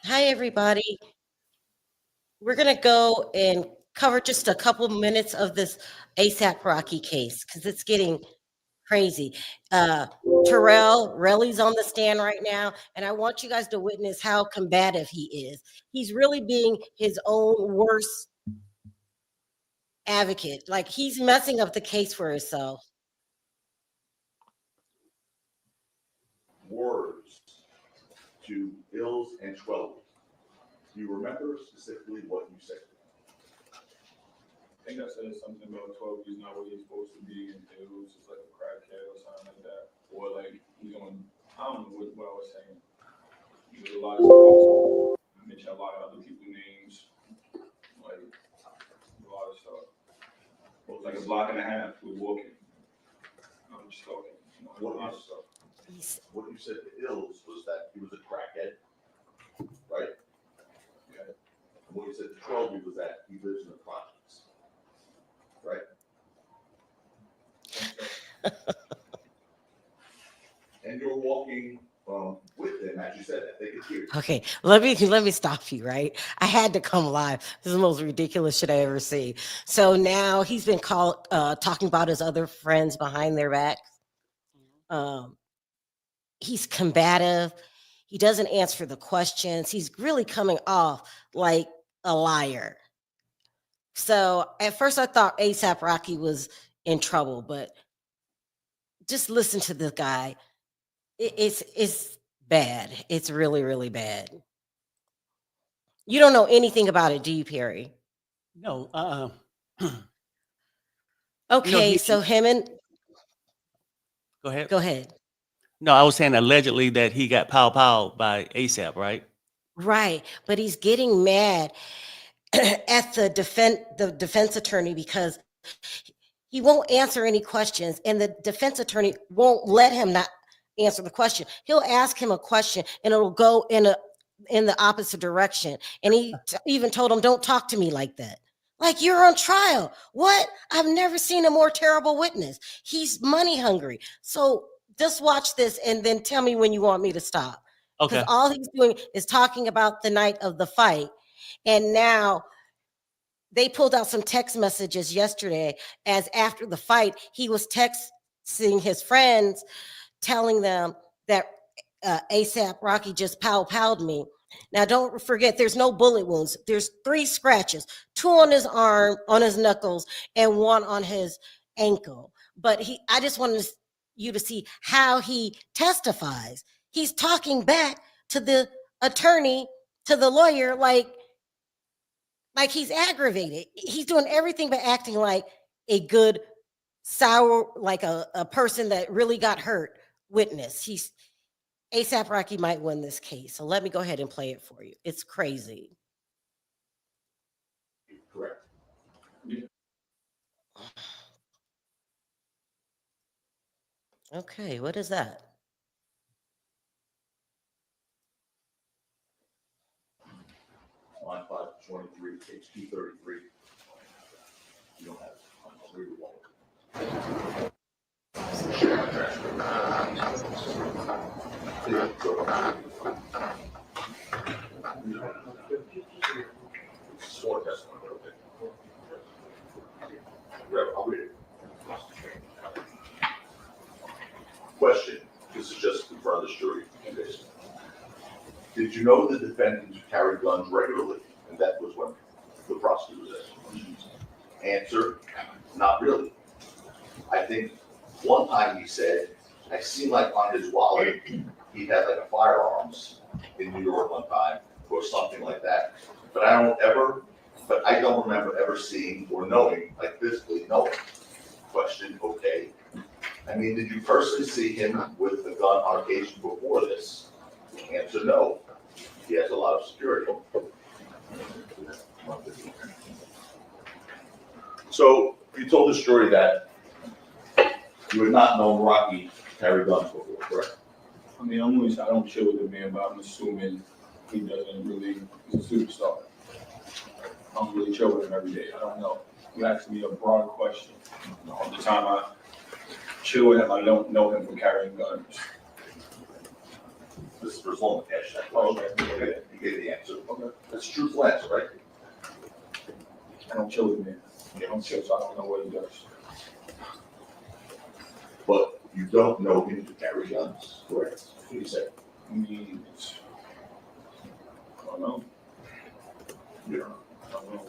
Hi, everybody. We're going to go and cover just a couple minutes of this ASAP Rocky case because it's getting crazy. Uh, Relly's on the stand right now, and I want you guys to witness how combative he is. He's really being his own worst advocate. Like he's messing up the case for himself. Words to ills and troubles. Do you remember specifically what you said? I think I said something about 12. He's not what he's supposed to be, and it was just like a crackhead or something like that. Or like he's on, I don't know what I was saying. There's a lot of stuff. I mentioned a lot of other people's names, like a lot of stuff. It was like a block and a half. We were walking. I'm just talking. A lot of stuff. What you said to ills was that he was a crackhead, right? Yeah. And what you said to Trophy was that he lives in the projects, right? And you're walking with him, as you said, I think it's here. Okay, let me stop you, right? I had to come live. This is the most ridiculous shit I ever see. So now he's been called talking about his other friends behind their back. He's combative. He doesn't answer the questions. He's really coming off like a liar. So at first I thought ASAP Rocky was in trouble, but just listen to this guy. It's bad. It's really, really bad. You don't know anything about it, do you, Perry? No. Okay, so him and Go ahead. go ahead. No, I was saying allegedly that he got pow by ASAP, right? Right, but he's getting mad at the defense attorney because he won't answer any questions, and the defense attorney won't let him not answer the question. He'll ask him a question, and it'll go in the opposite direction. And he even told him, "Don't talk to me like that." Like you're on trial. What? I've never seen a more terrible witness. He's money hungry. So just watch this and then tell me when you want me to stop. Because Okay. all he's doing is talking about the night of the fight. And now they pulled out some text messages yesterday as after the fight, he was texting his friends, telling them that ASAP Rocky just powed me. Now, don't forget, there's no bullet wounds. There's 3 scratches, 2 on his arm, on his knuckles, and 1 on his ankle. But I just wanted you to see how he testifies. He's talking back to the attorney, to the lawyer, like he's aggravated. He's doing everything but acting like a good, sour, like a person that really got hurt witness. ASAP Rocky might win this case. So let me go ahead and play it for you. It's crazy. Correct. Okay, what is that? Line 523, page 233. You don't have it. I'll read it. Sworn testimony, okay. I'll read it. Question. This is just in front of the jury. Did you know the defendant carried guns regularly? And that was what the prosecutor was asking. Answer, not really. I think one time he said, I seen like on his wallet, he had like a firearms in New York one time or something like that. But I don't remember ever seeing or knowing, like physically knowing. Question, okay. I mean, did you personally see him with a gun on occasion before this? Answer, no. He has a lot of security. So you told the story that you had not known Rocky carry guns before, correct? I mean, I don't chill with the man, but I'm assuming he doesn't really, he's a superstar. I don't really chill with him every day. I don't know. You asked me a broad question. All the time I chill with him, I don't know him for carrying guns. This is for Sloan Cash. Okay. gave the answer. Okay. That's a truthful answer, right? I don't chill with me. I don't chill, so I don't know what he does. But you don't know him to carry guns, correct? That's what you said. I mean, I don't know. You don't know. I don't know.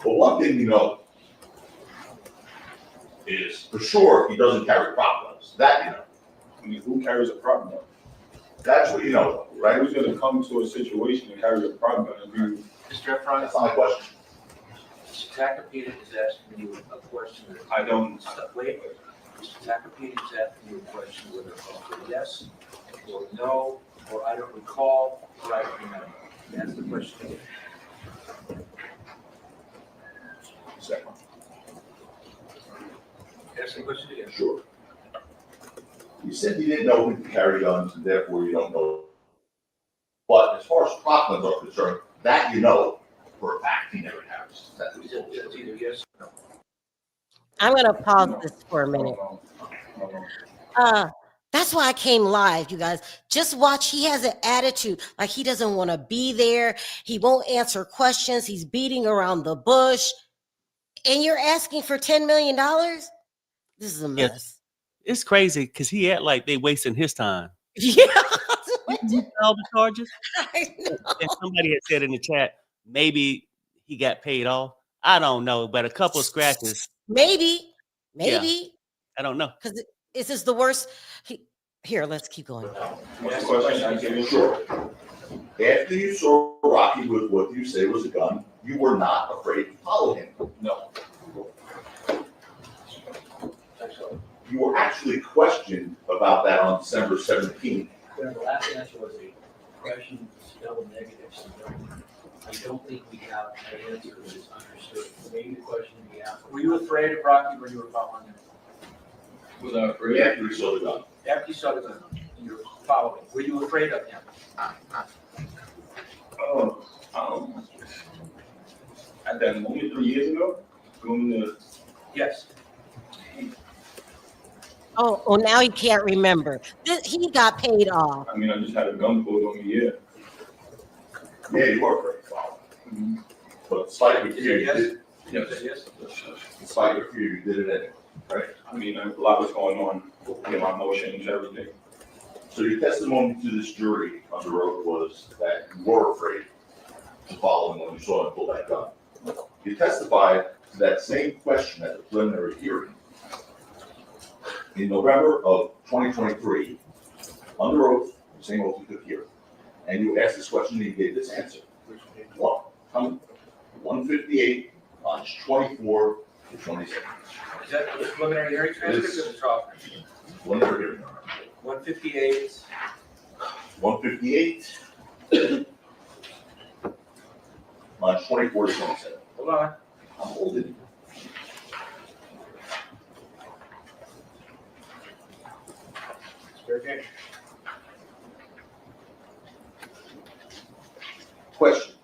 But one thing you know is for sure he doesn't carry prop guns. That you know. I mean, who carries a prop gun? That's what you know, right? Who's gonna come to a situation and carry a prop gun and be? Mr. Efron, That's not my question. Mr. Tacopina is asking you a question. I don't. Wait, Mr. Tacopina is asking you a question whether it's a yes or no, or I don't recall, or I don't remember. That's the question. Second. Ask the question again. Sure. You said you didn't know him to carry guns, and therefore you don't know. But as far as prop guns are concerned, that you know for a fact he never carries. That's what he told It's you. either yes or no. I'm gonna pause this for a I minute. don't know. That's why I came live, you guys. Just watch. He has an attitude like he doesn't want to be there. He won't answer questions. He's beating around the bush. And you're asking for $10 million? This is a Yes. mess. It's crazy because he act like they wasting his time. Yeah. All the charges. I know. And somebody had said in the chat, maybe he got paid off. I don't know, but a couple of scratches. Maybe. I don't know. Because this is the worst. Here, let's keep going. What's the question? I give you. Sure. After you saw Rocky with what you say was a gun, you were not afraid to follow him. No. You were actually questioned about that on December 17th. The last answer was a question spelled negative. So I don't think we have an answer that is understood. Maybe the question we asked, were you afraid of Rocky when you were following him? Was I afraid? After you saw the gun. After you saw the gun, you were following, were you afraid of him? At that moment 3 years ago, doing the. Yes. Oh, now he can't remember. He got paid off. I mean, I just had a gun pulled on me. Yeah. Yeah, you were afraid to follow him. But despite your fear, you did. Yes. Despite your fear, you did it anyway, right? I mean, a lot was going on. My emotions, everything. So your testimony to this jury under oath was that you were afraid to follow him when you saw him pull that gun. You testified to that same question at the preliminary hearing in November of 2023, under oath, the same oath you took here. And you asked this question and you gave this answer. 158, lines 24 to 27. Is that the preliminary hearing transcript or the trial? Preliminary hearing. 158. 158, lines 24 to 27. Hold on. I'm holding it. Okay. Question.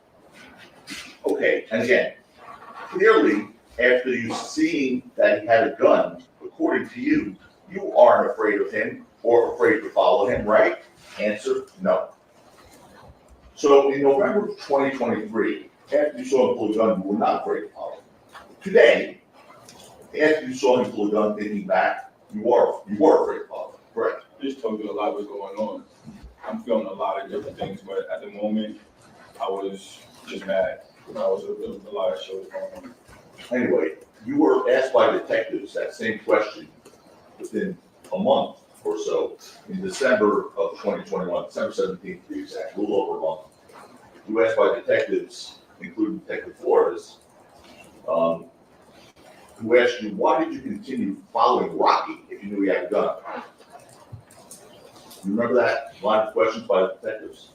Okay, and again, clearly, after you seeing that he had a gun, according to you, you aren't afraid of him or afraid to follow him, right? Answer, no. So in November of 2023, after you saw him pull a gun, you were not afraid to follow him. Today, after you saw him pull a gun, thinking back, you were afraid to follow him, correct? I just told you a lot was going on. I'm feeling a lot of different things, but at the moment, I was just mad. I was a lot of shit was going on. Anyway, you were asked by detectives that same question within a month or so in December of 2021, December 17th to be exact, a little over a month. You asked by detectives, including Detective Flores, who asked you, why did you continue following Rocky if you knew he had a gun? You remember that line of questions by the detectives?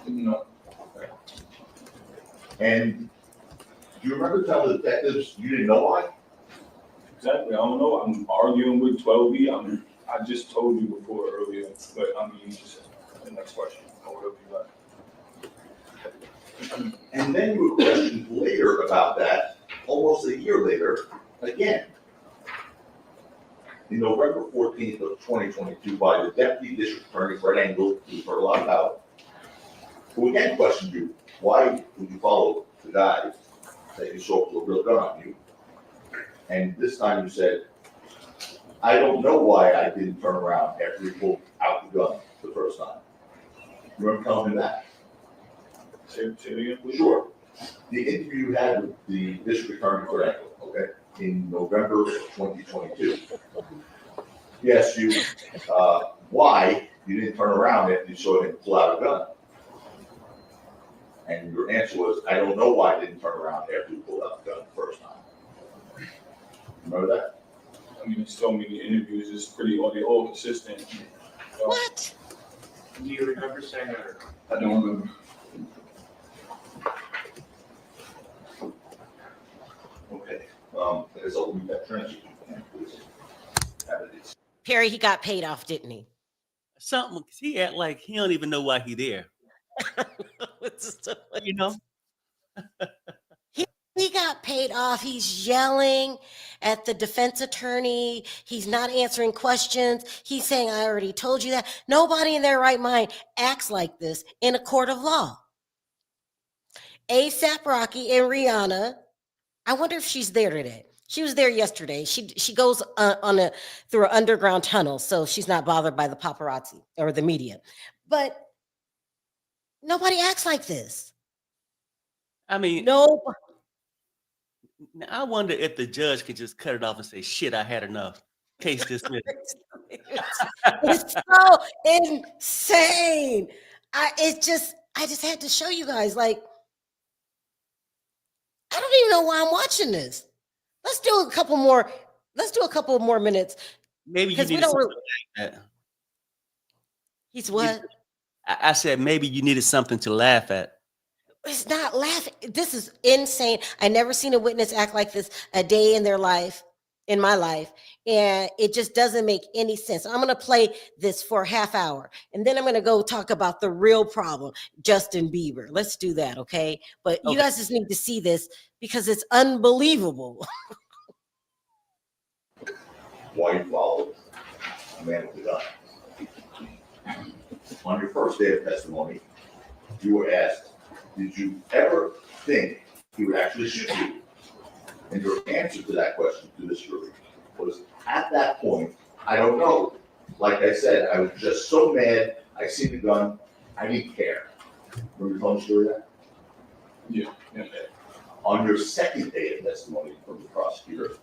No. And do you remember telling the detectives you didn't know why? Exactly. I don't know. I'm arguing with 12B. I just told you before earlier, but I mean, just the next question. Or whatever you like. And then you were questioned later about that, almost a year later, again. In November 14th of 2022 by the Deputy District Attorney, Fred Engel, who's heard a lot about, who again questioned you, why would you follow the guy that you saw with a real gun on you? And this time you said, I don't know why I didn't turn around after he pulled out the gun the first time. You remember telling me that? Say it again, please. Sure. The interview you had with the district attorney for Echo, okay, in November of 2022. He asked you why you didn't turn around after you saw him pull out a gun. And your answer was, I don't know why I didn't turn around after you pulled out the gun the first time. Remember that? I mean, there's so many interviews, it's pretty, they're all consistent. What? Do you remember saying that? Or- I don't remember. Okay. As I'll read that transcript, please. Have it. Perry, he got paid off, didn't he? Something he act like he don't even know why he there. You know? He got paid off. He's yelling at the defense attorney. He's not answering questions. He's saying, I already told you that. Nobody in their right mind acts like this in a court of law. A$AP Rocky and Rihanna, I wonder if she's there today. She was there yesterday. She goes through an underground tunnel, so she's not bothered by the paparazzi or the media. But nobody acts like this. I mean, No. I wonder if the judge could just cut it off and say, shit, I had enough. Case dismissed. It's so insane. I just had to show you guys, like, I don't even know why I'm watching this. Let's do a couple more minutes. Maybe you Because we needed don't something really, like that. he's what? I said maybe you needed something to laugh at. It's not laughing. This is insane. I never seen a witness act like this a day in their life, in my life. And it just doesn't make any sense. I'm going to play this for a half hour. And then I'm going to go talk about the real problem, Justin Bieber. Let's do that, okay? But you Okay. guys just need to see this because it's unbelievable. Why you followed a man with a gun. On your first day of testimony, you were asked, did you ever think he would actually shoot you? And your answer to that question to this jury was, at that point, I don't know. Like I said, I was just so mad, I seen the gun, I didn't care. Remember telling the story that? Yeah. Okay. On your second day of testimony from the prosecutor,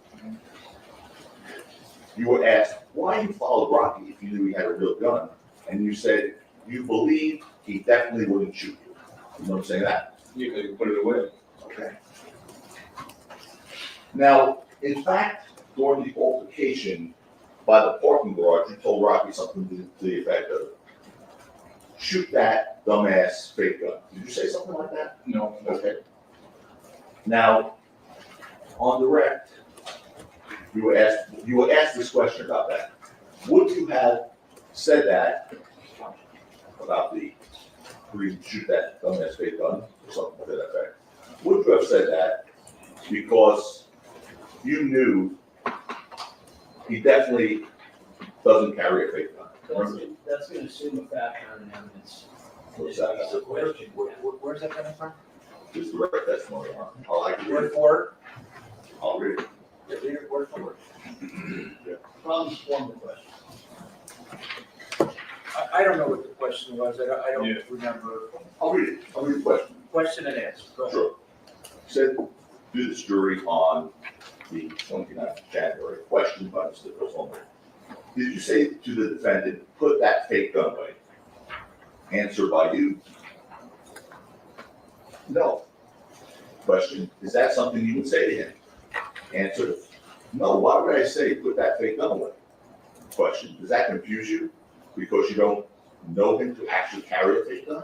you were asked why you followed Rocky if you knew he had a real gun, and you said you believe he definitely wouldn't shoot you. You know what I'm saying that? Yeah, they put it away. Okay. Now, in fact, during the altercation by the parking garage, you told Rocky something to the effect of, shoot that dumbass fake gun. Did you say something like that? No. Okay. Now, on the rec, you were asked this question about that. Would you have said that about the shoot that dumbass fake gun or something to that effect? Would you have said that because you knew he definitely doesn't carry a fake gun? That's going to assume a fact or an evidence. What's that? It's a question. Where's that coming from? Just the record testimony. I can read Word it. for it? I'll read it. Yeah, read it word for word. Probably form the question. I don't know what the question was. I don't Yeah. remember. I'll read it. I'll read the question. Question and answer. Go ahead. Sure. Said to this jury on the 29th of January, questioned by Mr. Costello. Did you say to the defendant, put that fake gun away? Answer by you. No. Question, is that something you would say to him? Answer, no, why would I say put that fake gun away? Question, does that confuse you? Because you don't know him to actually carry a fake gun?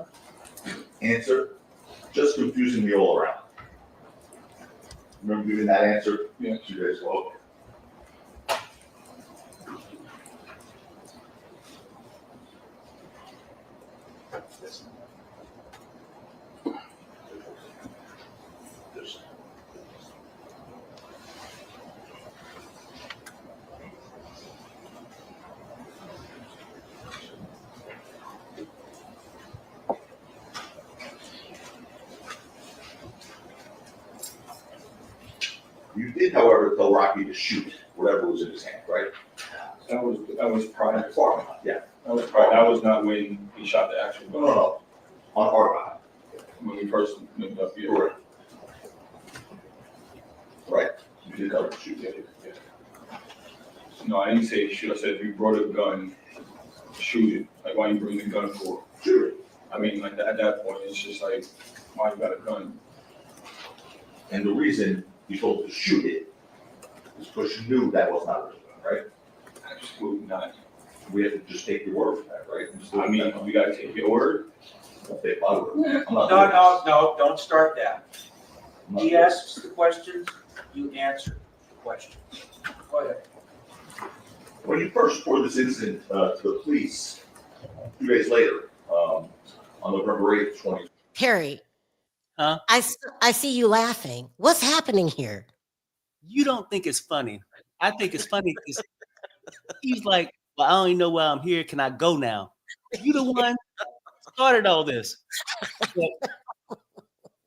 Answer, just confusing me all around. Remember giving that answer? Yeah. You guys, well, okay. did, however, tell Rocky to shoot whatever was in his hand, right? That was prior. Yeah. That was prior. That was not when he shot the actual gun. No. On Argyle. When we first linked up here. Correct. Right. You did tell him to shoot. Yeah. No, I didn't say shoot. I said if you brought a gun, shoot it. Like, why you bring the gun for? Shoot it. I mean, like at that point, it's just like, why you got a gun? And the reason you told him to shoot it is because you knew that was not a real gun, right? Absolutely not. We have to just take your word for that, right? I mean, we gotta take your word. I'll take my word. I'm not No, doing no, no, don't start that. this. I'm not He doing this. asks the questions, you answer the questions. Go ahead. When you first reported this incident to the police, 2 days later, on November 8th, 20. Perry. Huh? I see you laughing. What's happening here? You don't think it's funny. I think it's funny because he's like, well, I don't even know why I'm here. Can I go now? You the one started all this. But,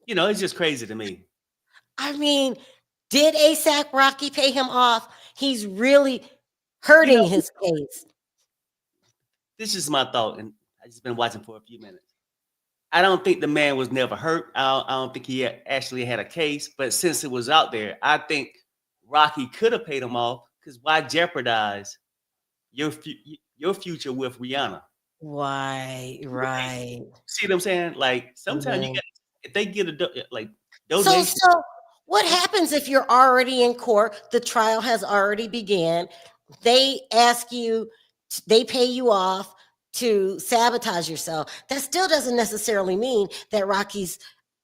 you know, it's just crazy to me. I mean, did ASAP Rocky pay him off? He's really hurting his case. This is my thought, and I've just been watching for a few minutes. I don't think the man was never hurt. I don't think he actually had a case, but since it was out there, I think Rocky could have paid him off because why jeopardize your future with Rihanna? Why? Right. See what I'm saying? Like sometimes you Mhm. got if they get a like So, donation. what happens if you're already in court? The trial has already began. They ask you, they pay you off to sabotage yourself. That still doesn't necessarily mean that Rocky's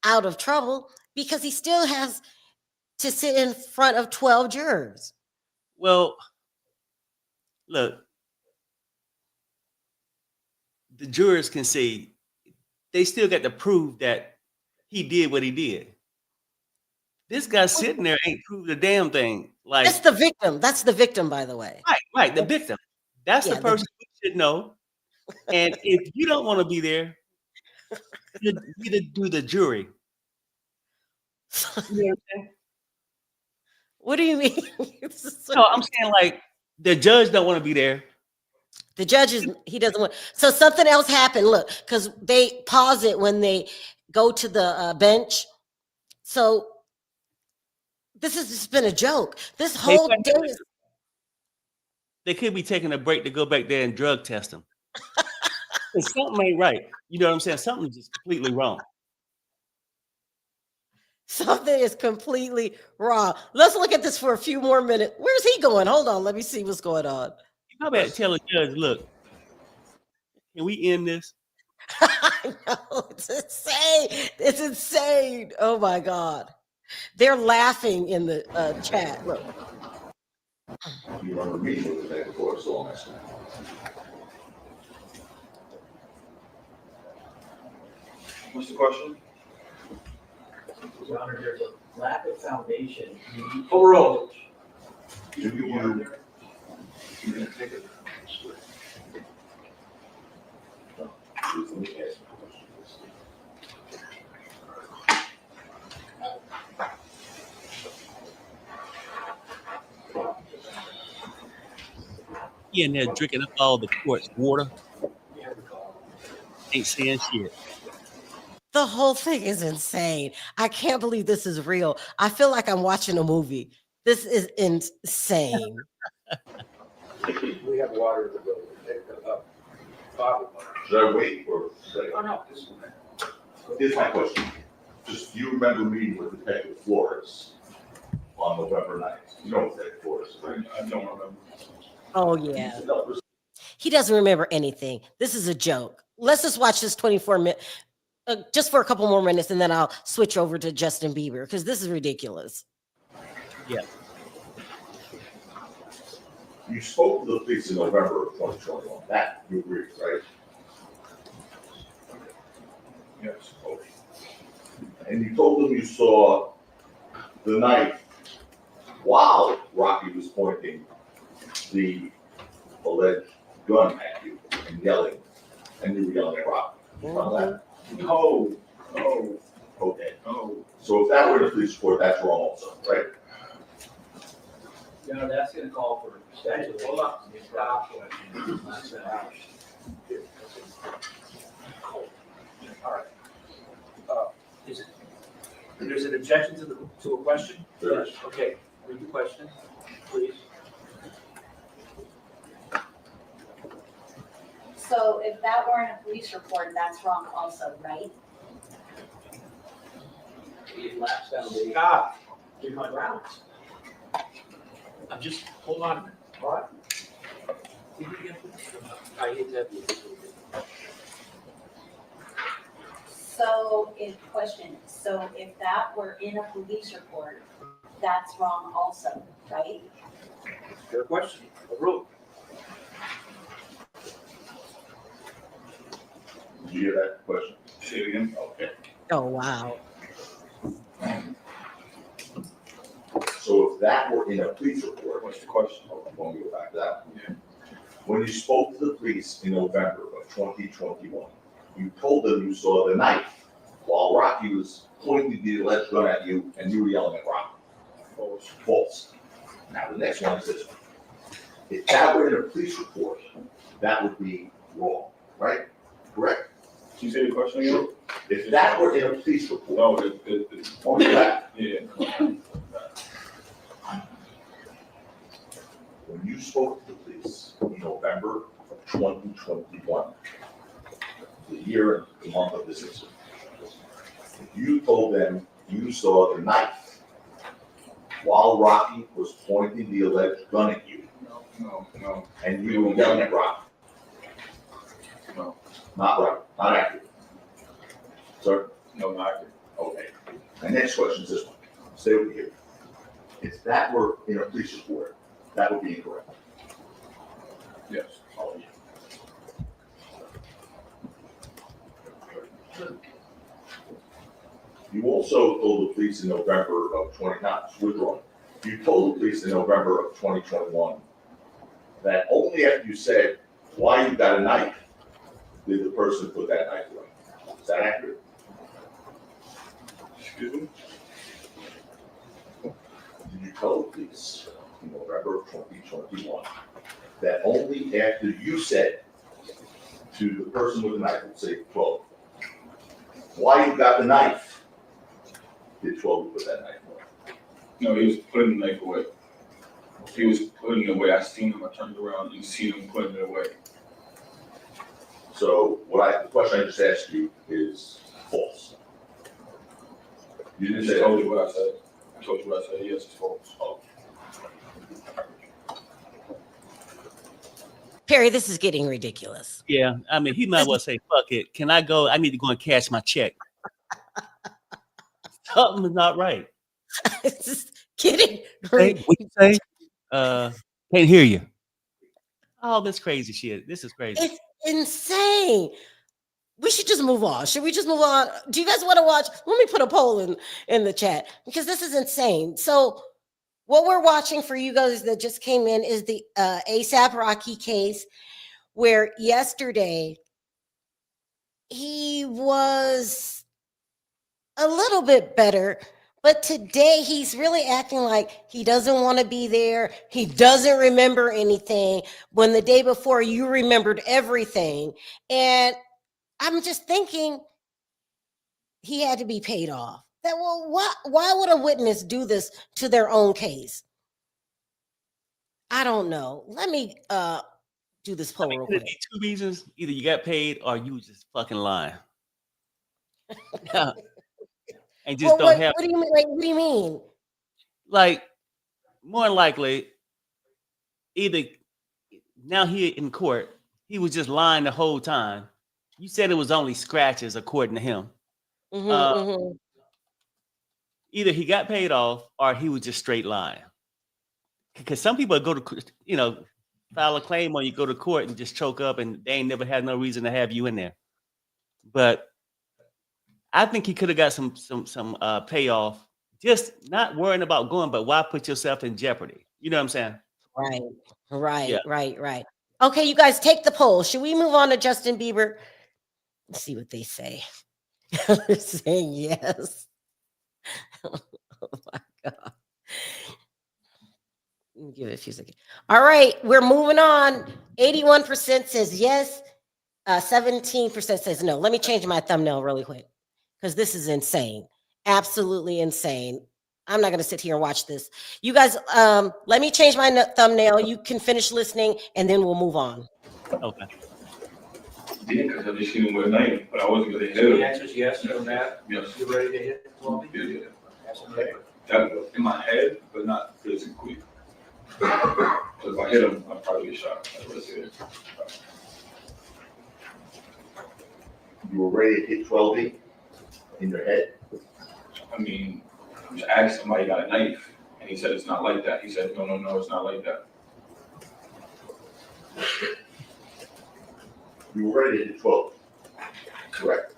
out of trouble because he still has to sit in front of 12 jurors. Well, look, the jurors can say they still got to prove that he did what he did. This guy sitting there ain't proved a damn thing. Like That's the victim. That's the victim, by the way. right, the victim. That's Yeah, the person who should know. And if you don't want to be there, you either do the jury. You know what I'm saying? What do you mean? No, I'm saying like the judge don't want to be there. The judge he doesn't want. So something else happened. Look, because they pause it when they go to the bench. So this has just been a joke. This whole day is. They could be taking a break to go back there and drug test him. Something ain't right. You know what I'm saying? Something's just completely wrong. Something is completely wrong. Let's look at this for a few more minutes. Where's he going? Hold on. Let me see what's going on. You probably have to tell a judge, look, can we end this? I know. It's insane. It's insane. Oh my God. They're laughing in the chat. Look. You remember meeting with the day before, so long as. What's the question? Your Honor, there's a lack of foundation. Overall. Do you? Let me ask you a question. He in there drinking up all the court's water. Ain't saying shit. The whole thing is insane. I can't believe this is real. I feel like I'm watching a movie. This is insane. We have water in the building. Bottled water. Should I wait or should I? Oh, no. Here's my question. Just, do you remember meeting with Detective Flores on November 9th? You know Detective Flores, right? I don't remember. Oh, yeah. He doesn't remember anything. This is a joke. Let's just watch this 24-minute, just for a couple more minutes, and then I'll switch over to Justin Bieber, because this is ridiculous. Yeah. You spoke to the police in November of 2021. That you agree, right? Yes. Okay. And you told them you saw the knife while Rocky was pointing the alleged gun at you and yelling, and you were yelling at Rocky. You remember that? No. Okay. No. So if that were in the police report, that's wrong also, right? You know, that's gonna call for speculation. Hold on. Stop question. Not that. All right. Is it, there's an objection to a question? There is. Okay, read the question, please. So if that weren't a police report, that's wrong also, right? It lacks foundation. Stop, give my grounds. I'm just, hold on a minute, all right? I hate that. So if that were in a police report, that's wrong also, right? Fair question, overruled. Did you hear that question? Say it again. Okay. Oh, wow. So if that were in a police report, What's the question? when we go back to that. Yeah. When you spoke to the police in November of 2021, you told them you saw the knife while Rocky was pointing the alleged gun at you and you were yelling at Rocky. False. False. Now, the next one is this one. If that were in a police report, that would be wrong, right? Correct? Can you say the question again? Sure. If that were in a police report, No, on the back, yeah. when you spoke to the police in November of 2021, the year and the month of this incident, you told them you saw the knife while Rocky was pointing the alleged gun at you, No. and you were yelling at Rocky. No. Not right, not accurate. Sir? No, not accurate. Okay. My next question is this one. Stay with me here. If that were in a police report, that would be incorrect. Yes. Oh, yeah. You also told the police in November of 20, not withdrawn. You told the police in November of 2021 that only after you said why you got a knife did the person put that knife away. Is that accurate? Excuse me? Did you tell the police in November of 2021 that only after you said to the person with the knife, let's say 12, why you got the knife, did 12 put that knife away? No, he was putting the knife away. He was putting it away. I seen him. I turned around and seen him putting it away. So the question I just asked you is false. You I didn't just say told that. you what I said. I told you what I said. Yes, it's false. Oh. Perry, this is getting ridiculous. Yeah, I mean, he might well say, "Fuck it, can I go? I need to go and cash my check." Something's not right. It's just getting Hey, what you say? Can't hear you. All this crazy shit. This is crazy. It's insane. We should just move on. Should we just move on? Do you guys want to watch? Let me put a poll in the chat because this is insane. So, what we're watching for you guys that just came in is the ASAP Rocky case, where yesterday he was a little bit better, but today he's really acting like he doesn't want to be there. He doesn't remember anything when the day before you remembered everything. And I'm just thinking he had to be paid off. That well, why would a witness do this to their own case? I don't know. Let me do this poll real Could it quick. be two reasons? Either you got paid or you was just fucking lying. Yeah. And just Well, don't have what do you mean? Like, what do you mean? like more likely either now here in court, he was just lying the whole time. You said it was only scratches according to him. Mhm, Uh, mhm. Either he got paid off or he was just straight lying. Because some people go to, file a claim or you go to court and just choke up and they ain't never had no reason to have you in there. But I think he could have got some payoff, just not worrying about going, but why put yourself in jeopardy? You know what I'm saying? Right. Yeah. Right. Okay, you guys take the poll. Should we move on to Justin Bieber? Let's see what they say. They're saying yes. Oh my God. Let me give it a few seconds. All right, we're moving on. 81% says yes. 17% says no. Let me change my thumbnail really quick because this is insane. Absolutely insane. I'm not going to sit here and watch this. You guys, let me change my thumbnail. You can finish listening and then we'll move on. Okay. Yeah, because I just seen him with a knife, but I wasn't gonna hit So the him. answer is yes, on that? Yes. You ready to hit 12? Yeah. Absolutely. That was in my head, but not physically. Because if I hit him, I'd probably get shot. That's it. You were ready to hit 12 in your head? I mean, I just asked somebody got a knife, and he said it's not like that. He said, no, it's not like that. You were ready to hit 12. Correct.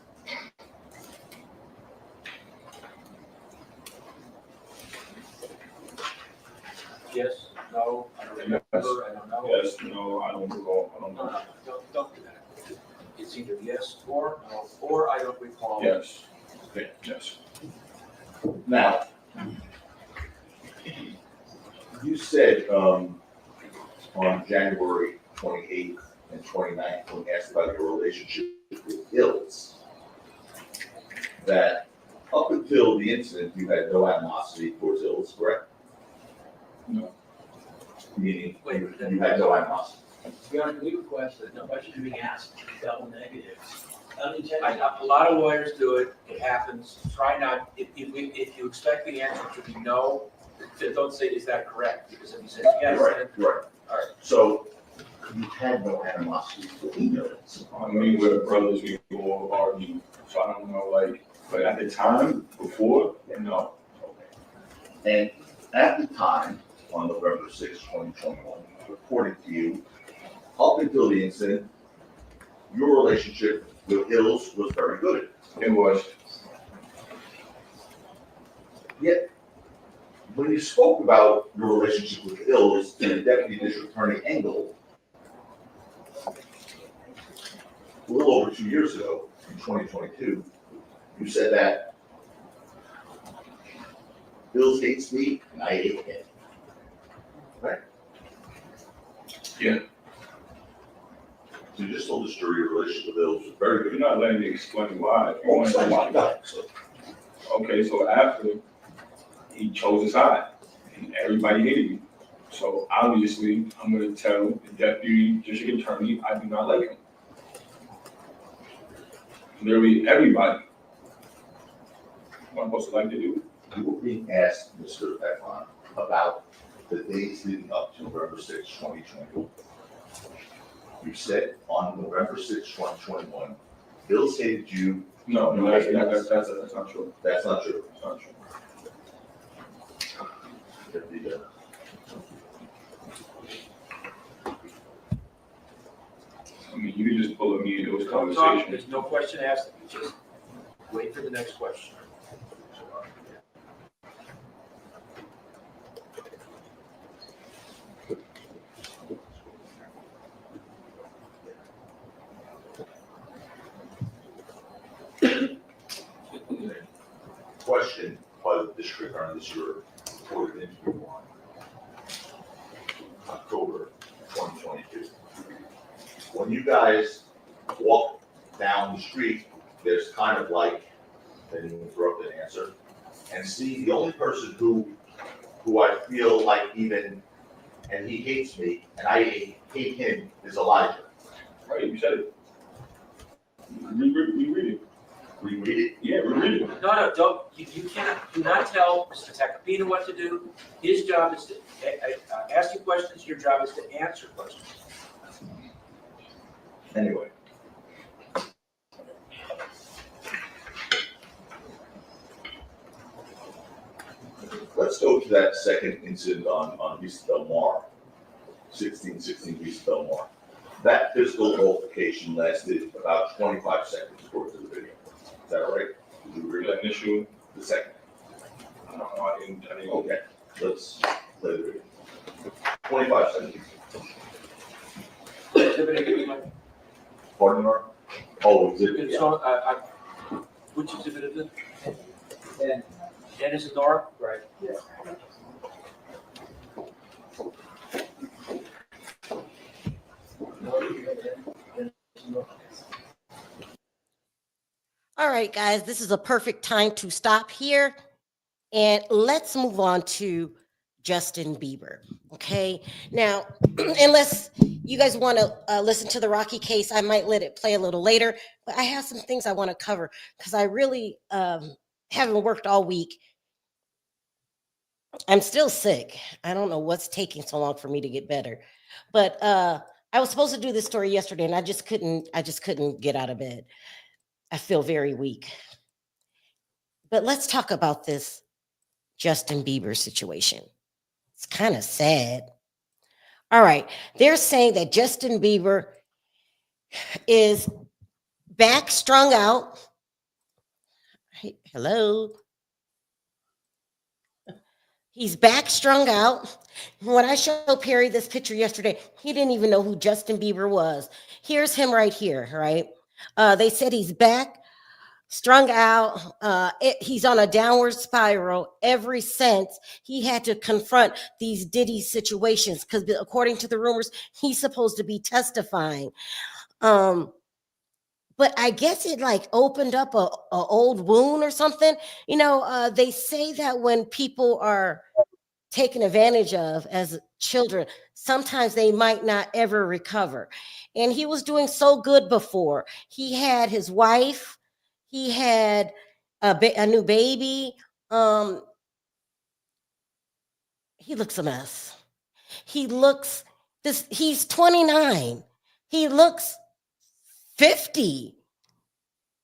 Yes, no, I don't remember, I don't know. Yes, no, I don't recall. I don't No, know. no, don't do that. It's either yes or no, or I don't recall. Yes. Okay, yes. Now, you said on January 28th and 29th, when asked about your relationship with Hills, that up until the incident, you had no animosity towards Hills, correct? No. Meaning, Wait, you had no animosity. Your Honor, we request that no question being asked, double negatives. A lot of lawyers do it, it happens, try not, if you expect the answer to be no, don't say, is that correct? Because if you say yes, Right, then, right. all right. So, you had no animosity for Hills. I mean, we're brothers, we all argue, so I don't know, like, but at the time, before, no. And at the time, on November 6, 2021, according to you, up until the incident, your relationship with Hills was very good. It was, Yet, when you spoke about your relationship with Hills to the Deputy District Attorney Engel, a little over 2 years ago, in 2022, you said that Hills hates me and I hate him. Right? Yeah. So you just told us your relationship with Hills was very you're good. not letting me explain why. If you Oh, want so why to- not? So, Okay, so after, he chose a side, and everybody hated me. So obviously, I'm gonna tell the deputy district attorney, I do not like him. Literally everybody. What I'm supposed to like to do. You were being asked, Mr. Ekman, about the days leading up to November 6, 2021. You said on November 6, 2021, Hills hated you. No, that's not true. That's not true. That's not true. I mean, you can just pull a me, it was Don't talk, conversation. there's no question asked, you just wait for the next question. Question by the district attorney this year, reported interview on October 2022. When you guys walk down the street, there's kind of like, then you interrupt and answer, and see the only person who I feel like even, and he hates me, and I hate him, is Elijah. Right, you said it. Reread it. Reread it? Yeah, reread it. No, don't, you cannot, do not tell Mr. Tacopina what to do. His job is to ask you questions, your job is to answer questions. Anyway. Let's go to that second incident on Vista Del Mar, 1616 Vista Del Mar. That physical altercation lasted about 25 seconds according to the video. Is that right? Did you agree with That initial, the second? I didn't. Okay, let's play the video. 25 seconds. Exhibit A, like, Pardon, Mark? Oh, exhibit, it's yeah. on, which exhibit is it? N is it dark? Right. Yeah. All right, guys, this is a perfect time to stop here and let's move on to Justin Bieber. Okay, now, unless you guys want to listen to the Rocky case, I might let it play a little later, but I have some things I want to cover because I really haven't worked all week. I'm still sick. I don't know what's taking so long for me to get better, but I was supposed to do this story yesterday and I just couldn't get out of bed. I feel very weak. But let's talk about this Justin Bieber situation. It's kind of sad. All right. They're saying that Justin Bieber is back strung out. Hey, hello. He's back strung out. When I showed Perry this picture yesterday, he didn't even know who Justin Bieber was. Here's him right here, right? They said he's back strung out. He's on a downward spiral ever since he had to confront these Diddy situations because, according to the rumors, he's supposed to be testifying. But I guess it like opened up a old wound or something. They say that when people are taken advantage of as children, sometimes they might not ever recover. And he was doing so good before. He had his wife, he had a new baby. He looks a mess. He's 29. He looks 50.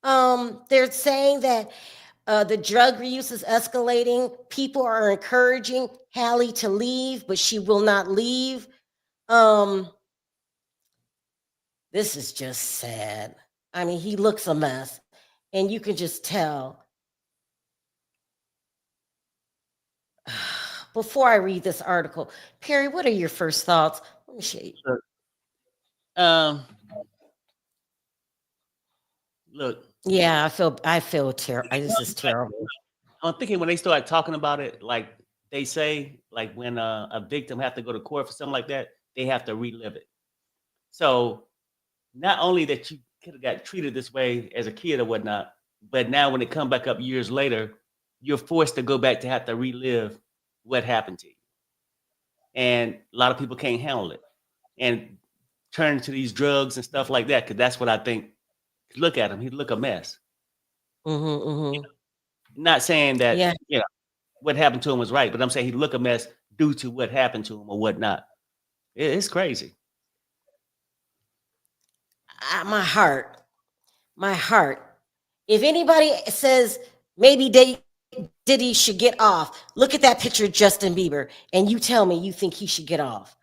They're saying that the drug use is escalating. People are encouraging Hallie to leave, but she will not leave. This is just sad. I mean, he looks a mess, and you can just tell. Before I read this article, Perry, what are your first thoughts? Let me show you. Look, Yeah, I feel terrible. This is terrible. I'm thinking when they start talking about it, like they say, like when a victim have to go to court for something like that, they have to relive it. So not only that you could have got treated this way as a kid or whatnot, but now when it come back up years later, you're forced to go back to have to relive what happened to you. And a lot of people can't handle it and turn to these drugs and stuff like that, because that's what I think. Look at him; he look a mess. Not saying that Yeah. What happened to him was right, but I'm saying he look a mess due to what happened to him or whatnot. It's crazy. My heart. If anybody says maybe Diddy should get off, look at that picture of Justin Bieber, and you tell me you think he should get off.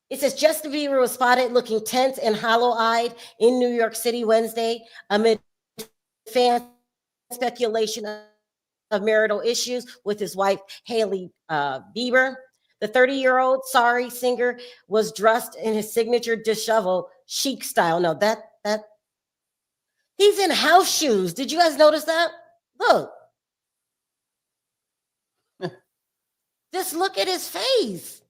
It says Justin Bieber was spotted looking tense and hollow-eyed in New York City Wednesday amid fan speculation of marital issues with his wife, Hallie Bieber. The 30-year-old sorry singer was dressed in his signature disheveled chic style. No, that he's in house shoes. Did you guys notice that? Look. Just look at his face.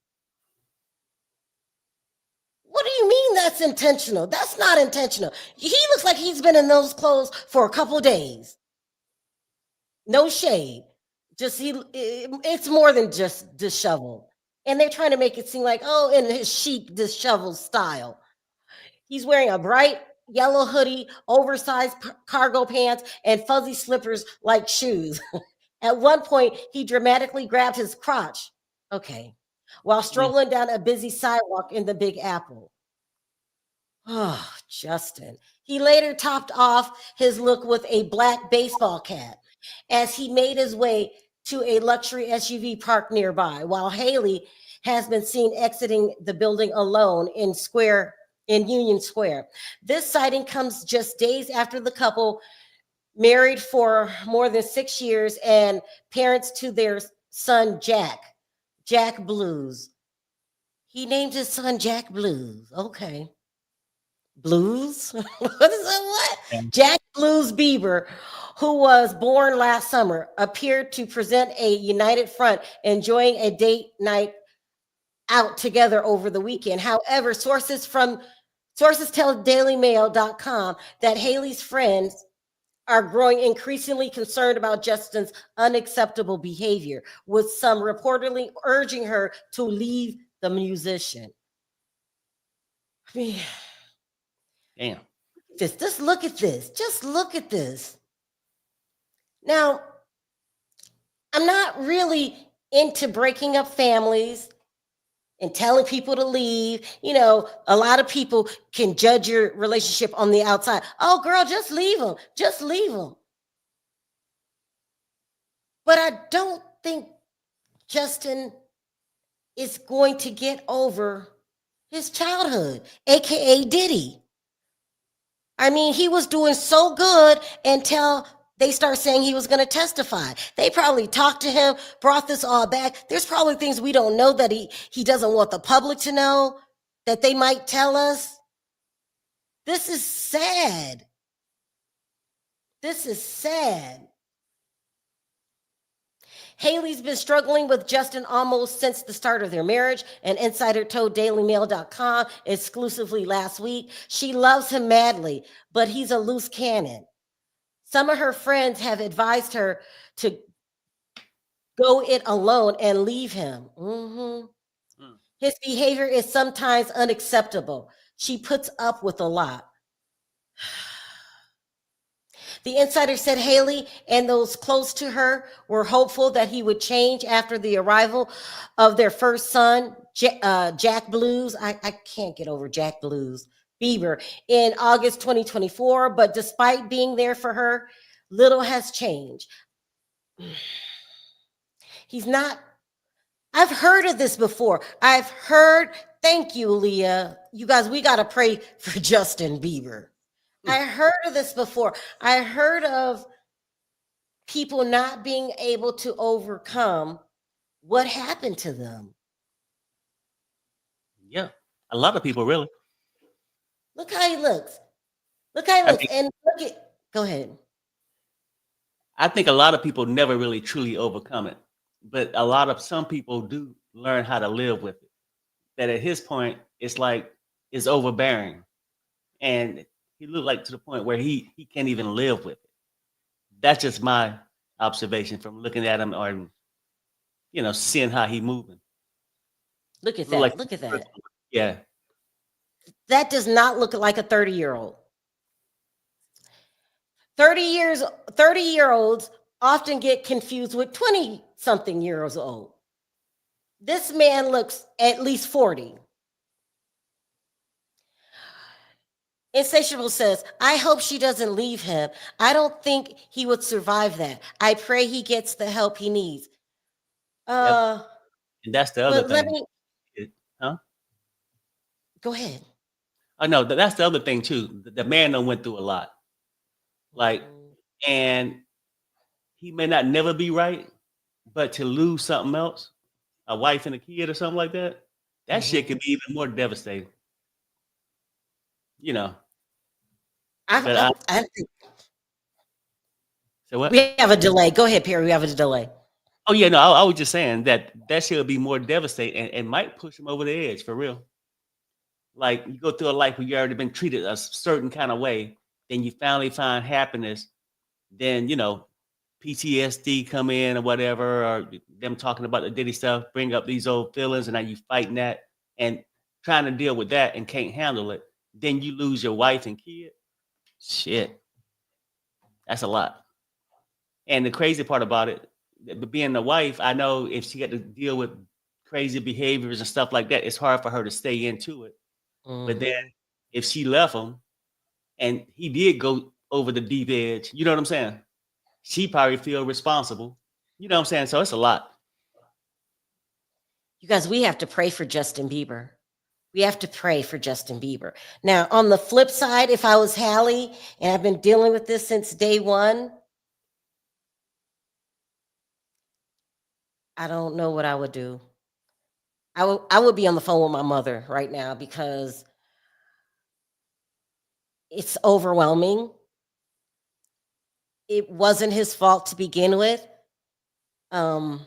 What do you mean that's intentional? That's not intentional. He looks like he's been in those clothes for a couple days. No shade. It's more than just disheveled. And they're trying to make it seem like, oh, in his chic disheveled style. He's wearing a bright yellow hoodie, oversized cargo pants, and fuzzy slippers like shoes. At one point, he dramatically grabbed his crotch, while strolling down a busy sidewalk in the Big Apple. Oh, Justin. He later topped off his look with a black baseball cap as he made his way to a luxury SUV parked nearby, while Hallie has been seen exiting the building alone in Union Square. This sighting comes just days after the couple, married for more than 6 years and parents to their son, Jack Blues. He named his son Jack Blues. Okay. Blues? What is that? What? Jack Blues Bieber, who was born last summer, appeared to present a united front, enjoying a date night out together over the weekend. However, sources tell DailyMail.com that Haley's friends are growing increasingly concerned about Justin's unacceptable behavior, with some reportedly urging her to leave the musician. I mean, Damn. just look at this. Just look at this. Now, I'm not really into breaking up families and telling people to leave. You know, a lot of people can judge your relationship on the outside. Oh, girl, just leave them. Just leave them. But I don't think Justin is going to get over his childhood, aka Diddy. I mean, he was doing so good until they start saying he was going to testify. They probably talked to him, brought this all back. There's probably things we don't know that he doesn't want the public to know, that they might tell us. This is sad. This is sad. Haley's been struggling with Justin almost since the start of their marriage. An insider told DailyMail.com exclusively last week. She loves him madly, but he's a loose cannon. Some of her friends have advised her to go it alone and leave him. His behavior is sometimes unacceptable. She puts up with a lot. The insider said Haley and those close to her were hopeful that he would change after the arrival of their first son, Jack Blues. I can't get over Jack Blues Bieber in August 2024. But despite being there for her, little has changed. He's not. I've heard of this before. I've heard. Thank you, Leah. You guys, we got to pray for Justin Bieber. I heard of this before. I heard of people not being able to overcome what happened to them. Yeah, a lot of people really. Look how he looks. Look how he looks. And look at, go ahead. I think a lot of people never really truly overcome it, but some people do learn how to live with it. That at his point, it's like it's overbearing, and he looked like to the point where he can't even live with it. That's just my observation from looking at him or seeing how he moving. Look at that. Like, look at that. Yeah. That does not look like a 30-year-old. 30-year-olds often get confused with 20-something years old. This man looks at least 40. Insatiable says, I hope she doesn't leave him. I don't think he would survive that. I pray he gets the help he needs. And that's the other thing. Go ahead. Oh no, that's the other thing too. The man done went through a lot. And he may not never be right, but to lose something else, a wife and a kid or something like that, that shit could be even more devastating. I think So what? We have a delay. Go ahead, Perry. We have a delay. Oh yeah, no, I was just saying that shit would be more devastating and might push him over the edge for real. Like you go through a life where you already been treated a certain kind of way, then you finally find happiness, then PTSD come in or whatever, or them talking about the Diddy stuff, bring up these old feelings, and now you fighting that and trying to deal with that and can't handle it. Then you lose your wife and kid. Shit, that's a lot. And the crazy part about it, being the wife, I know if she had to deal with crazy behaviors and stuff like that, it's hard for her to stay into it. But then if she left him and he did go over the deep edge, you know what I'm saying? She probably feel responsible. You know what I'm saying? So it's a lot. You guys, we have to pray for Justin Bieber. We have to pray for Justin Bieber. Now, on the flip side, if I was Hallie and I've been dealing with this since day one, I don't know what I would do. I would be on the phone with my mother right now because it's overwhelming. It wasn't his fault to begin with. I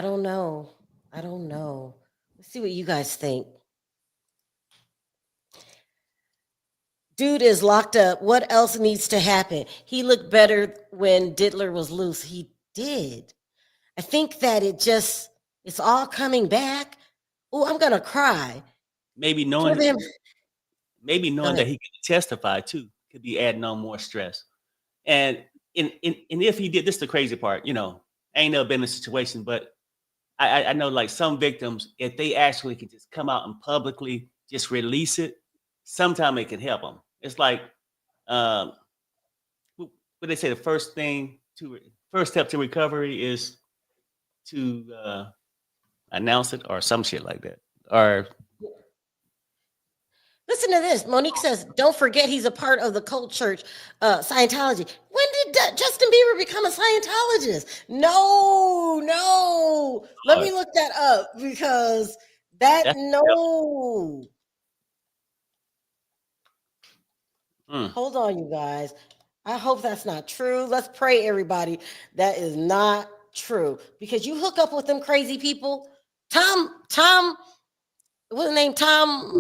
don't know. Let's see what you guys think. Dude is locked up. What else needs to happen? He looked better when Diddler was loose. He did. I think that it's all coming back. Oh, I'm gonna cry. Maybe For knowing them. Go that ahead. he could testify too could be adding on more stress. And if he did, this is the crazy part, I ain't never been in a situation, but I know like some victims, if they actually can just come out and publicly just release it, sometime it can help them. It's like um what they say, the first step to recovery is to announce it or some shit like that. Or Listen to this. Monique says, "Don't forget he's a part of the cult church, Scientology." When did Justin Bieber become a Scientologist? No, no. Let me look that up because that's no. mm, Hold on, you guys. I hope that's not true. Let's pray, everybody. That is not true because you hook up with them crazy people. What's his name? Tom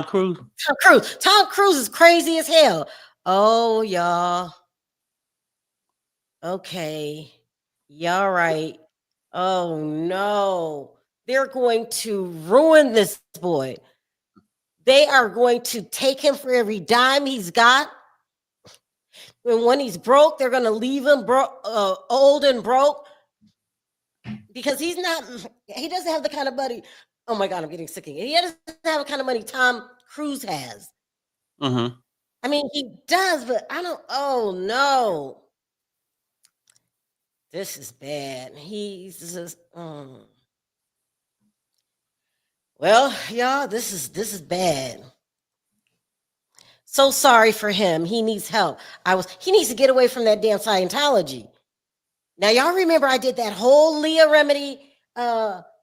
Cruise. Tom Cruise. Tom Cruise is crazy as hell. Oh, y'all. Okay. Y'all right. Oh no. They're going to ruin this boy. They are going to take him for every dime he's got. And when he's broke, they're going to leave him old and broke because he doesn't have the kind of money. Oh my God, I'm getting sick again. He doesn't have the kind of money Tom Cruise has. Mm-hmm. I mean, he does, but oh no. This is bad. He's just, well, y'all, this is bad. So sorry for him. He needs help. He needs to get away from that damn Scientology. Now, y'all remember I did that whole Leah Remedy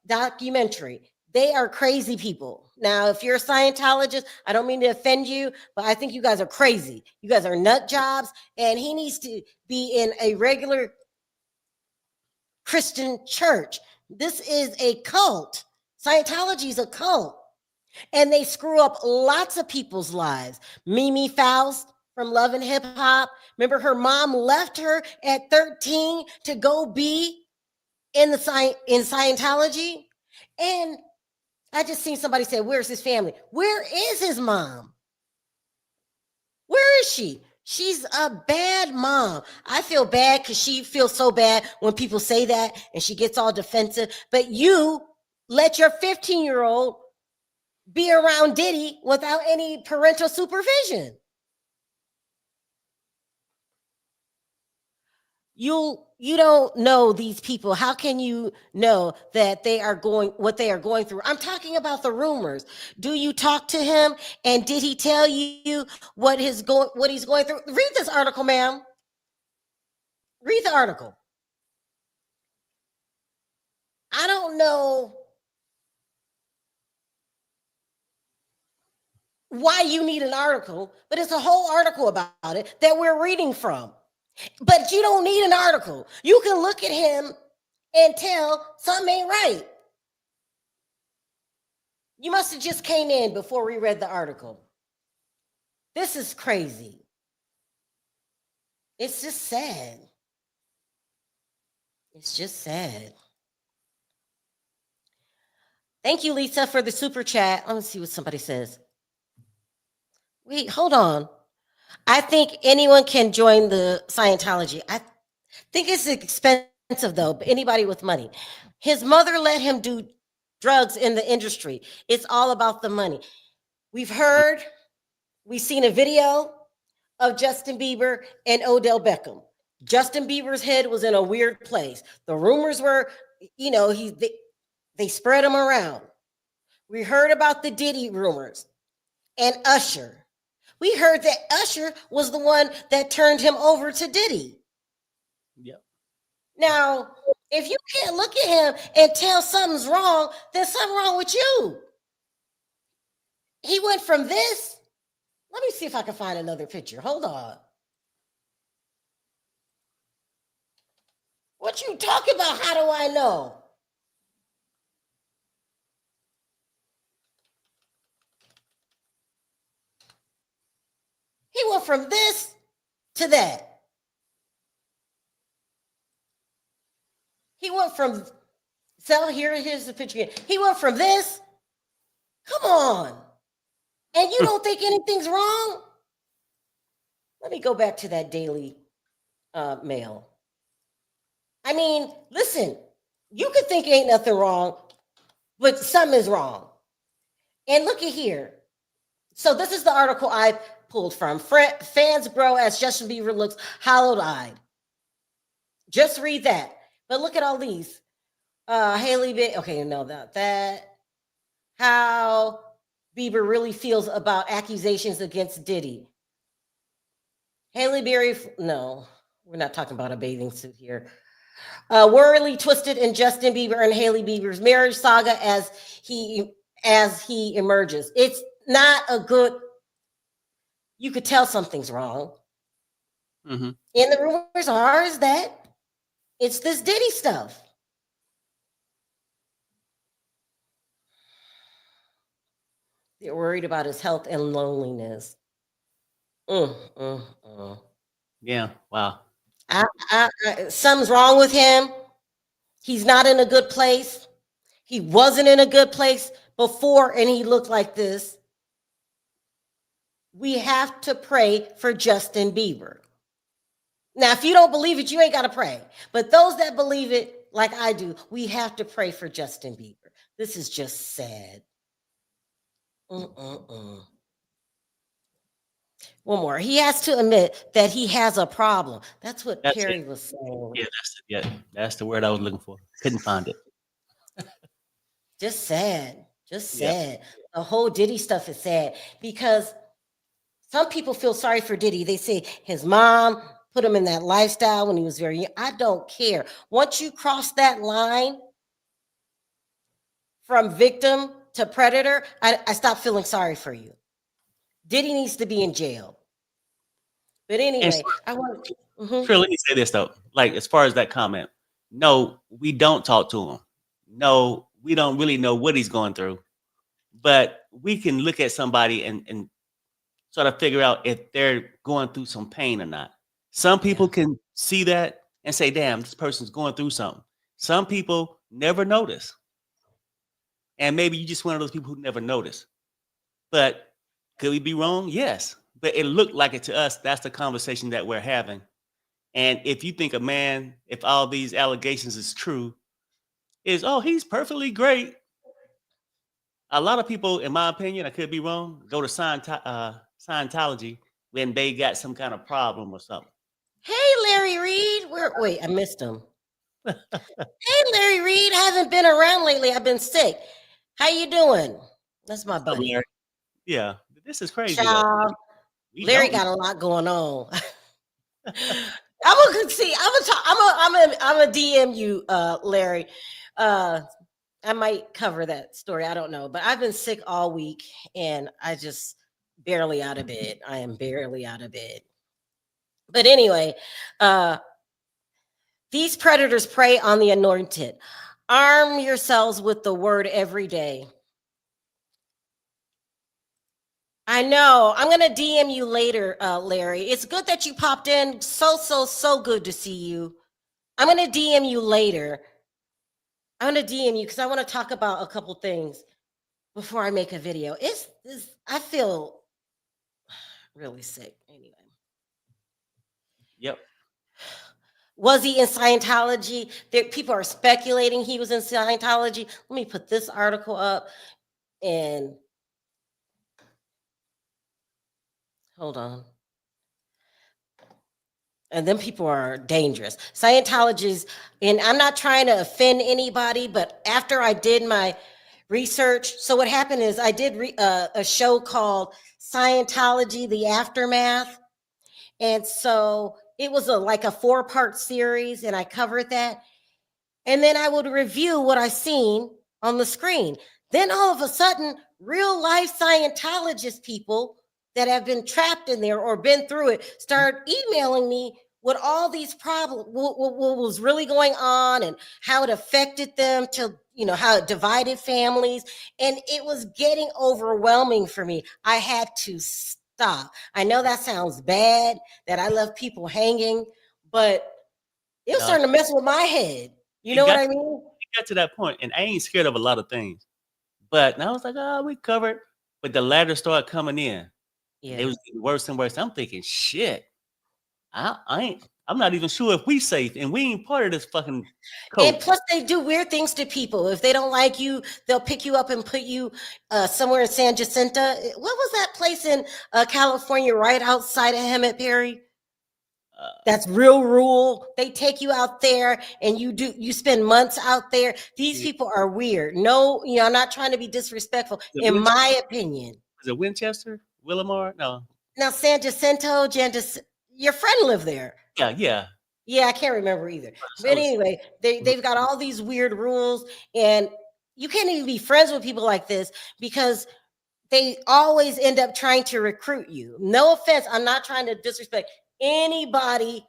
documentary. They are crazy people. Now, if you're a Scientologist, I don't mean to offend you, but I think you guys are crazy. You guys are nut jobs, and he needs to be in a regular Christian church. This is a cult. Scientology is a cult. And they screw up lots of people's lives. Mimi Faust from Love and Hip Hop. Remember, her mom left her at 13 to go be in Scientology. And I just seen somebody say, "Where's his family?" Where is his mom? Where is she? She's a bad mom. I feel bad because she feels so bad when people say that and she gets all defensive. But you let your 15-year-old be around Diddy without any parental supervision. You don't know these people. How can you know that what they are going through? I'm talking about the rumors. Do you talk to him and did he tell you what he's going through? Read this article, ma'am. Read the article. I don't know why you need an article, but it's a whole article about it that we're reading from. But you don't need an article. You can look at him and tell something ain't right. You must have just came in before we read the article. This is crazy. It's just sad. It's just sad. Thank you, Lisa, for the super chat. Let me see what somebody says. Wait, hold on. I think anyone can join the Scientology. I think it's expensive, though, but anybody with money. His mother let him do drugs in the industry. It's all about the money. We've seen a video of Justin Bieber and Odell Beckham. Justin Bieber's head was in a weird place. The rumors were, they spread them around. We heard about the Diddy rumors and Usher. We heard that Usher was the one that turned him over to Diddy. Yep. Now, if you can't look at him and tell something's wrong, then something wrong with you. He went from this. Let me see if I can find another picture. Hold on. What you talking about? How do I know? went from this to that. He went from, so here's the picture again. He went from this, come on. And you don't think anything's wrong? Let me go back to that Daily Mail. I mean, listen, you could think ain't nothing wrong, but something is wrong. And look at here. So this is the article I pulled from. Fans grow as Justin Bieber looks hollow-eyed. Just read that. But look at all these. Haley, okay, no, not that. How Bieber really feels about accusations against Diddy. Haley Berry, no, we're not talking about a bathing suit here. Worldly twisted in Justin Bieber and Haley Bieber's marriage saga as he emerges. It's not a good. You could tell something's wrong. Mm-hmm. And the rumors are is that it's this Diddy stuff. They're worried about his health and loneliness. Yeah. Wow. Something's wrong with him. He's not in a good place. He wasn't in a good place before, and he looked like this. We have to pray for Justin Bieber. Now, if you don't believe it, you ain't got to pray. But those that believe it, like I do, we have to pray for Justin Bieber. This is just sad. One more. He has to admit that he has a problem. That's what Perry was saying. Yeah, that's the word I was looking for. Couldn't find it. Just sad. Just sad. Yeah. The whole Diddy stuff is sad because some people feel sorry for Diddy. They say his mom put him in that lifestyle when he was very young. I don't care. Once you cross that line from victim to predator, I stop feeling sorry for you. Diddy needs to be in jail. But anyway, I want to. Sure, let me say this though. Like, as far as that comment, no, we don't talk to him. No, we don't really know what he's going through. But we can look at somebody and sort of figure out if they're going through some pain or not. Some people can see that and say, damn, this person's going through something. Some people never notice. And maybe you're just one of those people who never notice. But could we be wrong? Yes. But it looked like it to us. That's the conversation that we're having. And if you think a man, if all these allegations is true, is, oh, he's perfectly great. A lot of people, in my opinion, I could be wrong, go to Scientology when they got some kind of problem or something. Hey, Larry Reed. Wait, I missed him. Hey, Larry Reed. I haven't been around lately. I've been sick. How you doing? That's my buddy. Yeah, this is crazy. Child, Larry got a lot going on. I'm a DM you, Larry. I might cover that story. I don't know, but I've been sick all week and I just barely out of bed. I am barely out of bed. But anyway, these predators prey on the anointed. Arm yourselves with the word every day. I know. I'm going to DM you later, Larry. It's good that you popped in. So good to see you. I'm going to DM you later. I'm going to DM you because I want to talk about a couple things before I make a video. I feel really sick anyway. Yep. Was he in Scientology? People are speculating he was in Scientology. Let me put this article up and hold on. And then people are dangerous. Scientologists, and I'm not trying to offend anybody, but after I did my research, so what happened is I did a show called Scientology, The Aftermath. And so it was like a 4-part series, and I covered that. And then I would review what I seen on the screen. Then all of a sudden, real life Scientologist people that have been trapped in there or been through it start emailing me with all these problems, what was really going on and how it affected them, to how it divided families. And it was getting overwhelming for me. I had to stop. stop. I know that sounds bad, that I left people hanging, but it was No, starting to mess with my head. You it know what got I mean? it got to that point, and I ain't scared of a lot of things. But I was like, oh, we covered. But the ladders started coming in. And they Yeah. was getting worse and worse. I'm thinking, shit, I'm not even sure if we safe, and we ain't part of this fucking And code. plus, they do weird things to people. If they don't like you, they'll pick you up and put you somewhere in San Jacinto. What was that place in California right outside of Hemet Perry? That's real rural. They take you out there and you spend months out there. These Yeah. people are weird. No, I'm not trying to be disrespectful, The in Winchester, my opinion. is it Winchester? Willamar? No. Now, San Jacinto, your friend lived there. Yeah. Yeah, I can't remember either. So But anyway, they've got all these weird rules, and you can't even be friends with people like this because they always end up trying to recruit you. No offense, I'm not trying to disrespect anybody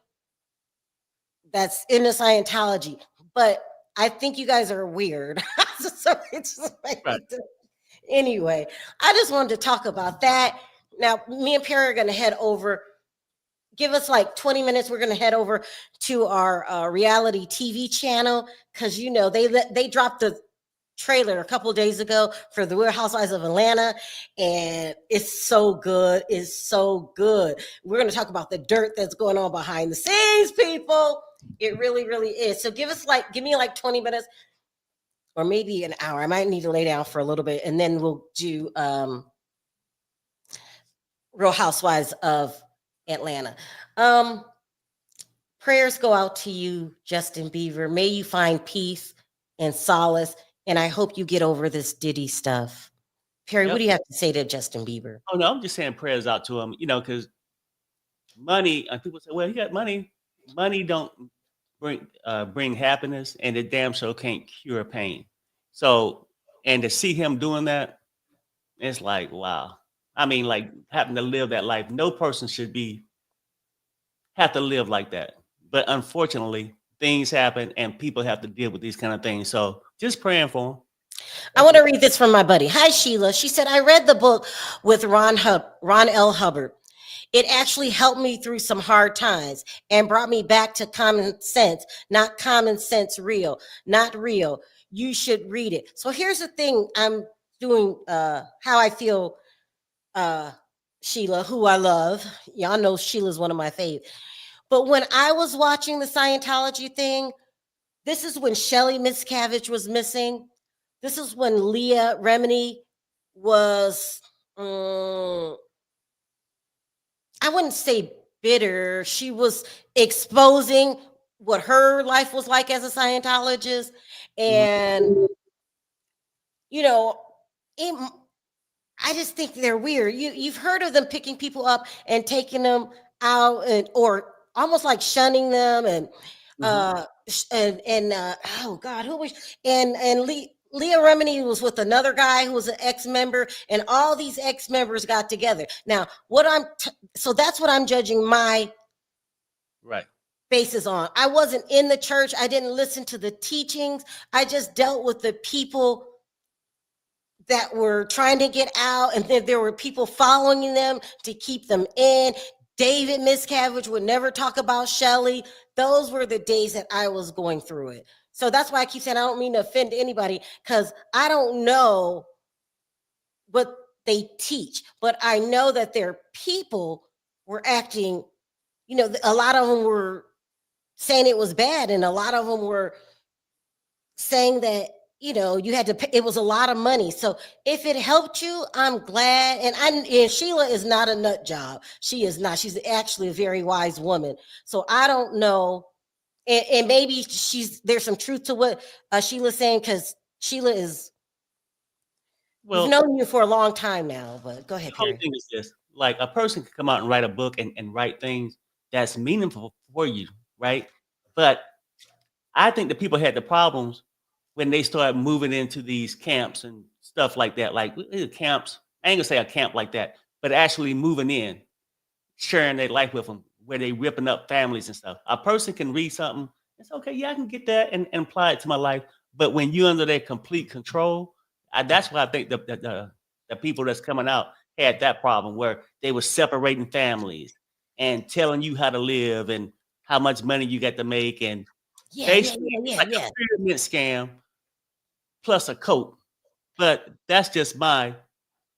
that's into Scientology, but I think you guys are weird. So it's just like, Right. anyway, I just wanted to talk about that. Now, me and Perry are going to head over. Give us like 20 minutes. We're going to head over to our reality TV channel because they dropped the trailer a couple of days ago for the Real Housewives of Atlanta, and it's so good. It's so good. We're going to talk about the dirt that's going on behind the scenes, people. It really, really is. So give me like 20 minutes or maybe an hour. I might need to lay down for a little bit, and then we'll do Real Housewives of Atlanta. Prayers go out to you, Justin Bieber. May you find peace and solace, and I hope you get over this Diddy stuff. Perry, Yep. what do you have to say to Justin Bieber? Oh no, I'm just saying prayers out to him, because money, people say, well, he got money. Money don't bring happiness, and it damn sure can't cure pain. So, and to see him doing that, it's like, wow. I mean, like having to live that life. No person should have to live like that. But unfortunately, things happen and people have to deal with these kind of things. So just praying for him. I want to read this from my buddy. Hi, Sheila. She said, I read the book with Ron L. Hubbard. It actually helped me through some hard times and brought me back to common sense, not common sense real, not real. You should read it. So here's the thing I'm doing, how I feel, Sheila, who I love. Y'all know Sheila's one of my faves. But when I was watching the Scientology thing, this is when Shelly Miscavige was missing. This is when Leah Remini was, I wouldn't say bitter. She was exposing what her life was like as a Scientologist. And, I just think they're weird. You've heard of them picking people up and taking them out or almost like shunning them and oh God, who was Leah Remini was with another guy who was an ex-member, and all these ex-members got together. Now, so that's what I'm judging my Right. basis on. I wasn't in the church. I didn't listen to the teachings. I just dealt with the people that were trying to get out, and then there were people following them to keep them in. David Miscavige would never talk about Shelly. Those were the days that I was going through it. So that's why I keep saying I don't mean to offend anybody, because I don't know what they teach, but I know that their people were acting, a lot of them were saying it was bad, and a lot of them were saying that you had to pay, it was a lot of money. So if it helped you, I'm glad. And Sheila is not a nut job. She is not. She's actually a very wise woman. So I don't know. And maybe there's some truth to what Sheila's saying, because Sheila we've known you for a long time now, but go ahead, The whole Perry. thing is this: like a person can come out and write a book and write things that's meaningful for you, right? But I think the people had the problems when they started moving into these camps and stuff like that. Like camps, I ain't gonna say a camp like that, but actually moving in, sharing their life with them, where they ripping up families and stuff. A person can read something, it's okay, yeah, I can get that and apply it to my life. But when you're under their complete control, that's why I think the people that's coming out, had that problem where they were separating families and telling you how to live and how much money you got to make, and basically it's like a pyramid scam plus a coat. But that's just my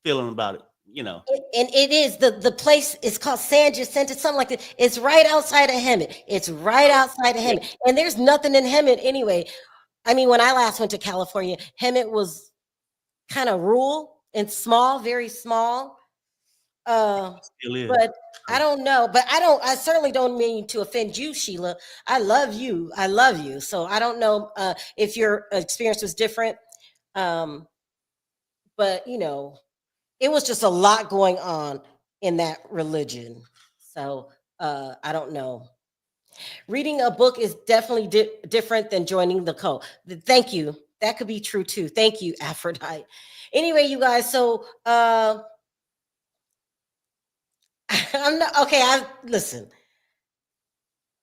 feeling about it, you know. And it is the place is called San Jacinto, something like that. It's right outside of Hemet. It's right outside of Hemet, and there's nothing in Hemet anyway. I mean, when I last went to California, Hemet was kind of rural and small, very small. Still is. But I don't know. But I certainly don't mean to offend you, Sheila. I love you. I love you. So I don't know if your experience was different. But you know, it was just a lot going on in that religion. So I don't know. Reading a book is definitely different than joining the cult. Thank you. That could be true too. Thank you, Aphrodite. Anyway, you guys, so I'm not okay. Listen.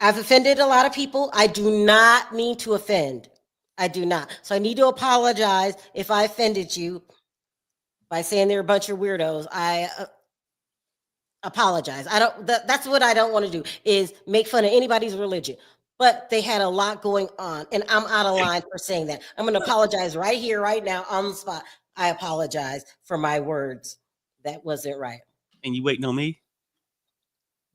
I've offended a lot of people. I do not mean to offend. I do not. So I need to apologize if I offended you by saying they're a bunch of weirdos. I apologize. I don't. That's what I don't want to do, is make fun of anybody's religion. But they had a lot going on, and I'm out of line for saying that. I'm going to apologize right here, right now, on the spot. I apologize for my words. That wasn't right. And you waiting on me?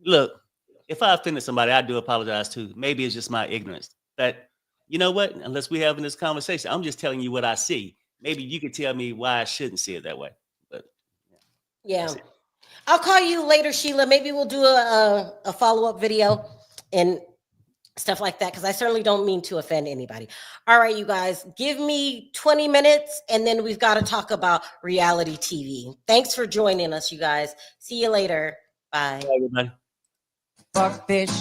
Look, if I offended somebody, I do apologize too. Maybe it's just my ignorance. But you know what? Unless we're having this conversation, I'm just telling you what I see. Maybe you could tell me why I shouldn't see it that way. But yeah. I'll call you later, Sheila. Maybe we'll do a follow-up video and stuff like that, because I certainly don't mean to offend anybody. All right, you guys, give me 20 minutes, and then we've got to talk about reality TV. Thanks for joining us, you guys. See you later. Bye. everybody. Fuck this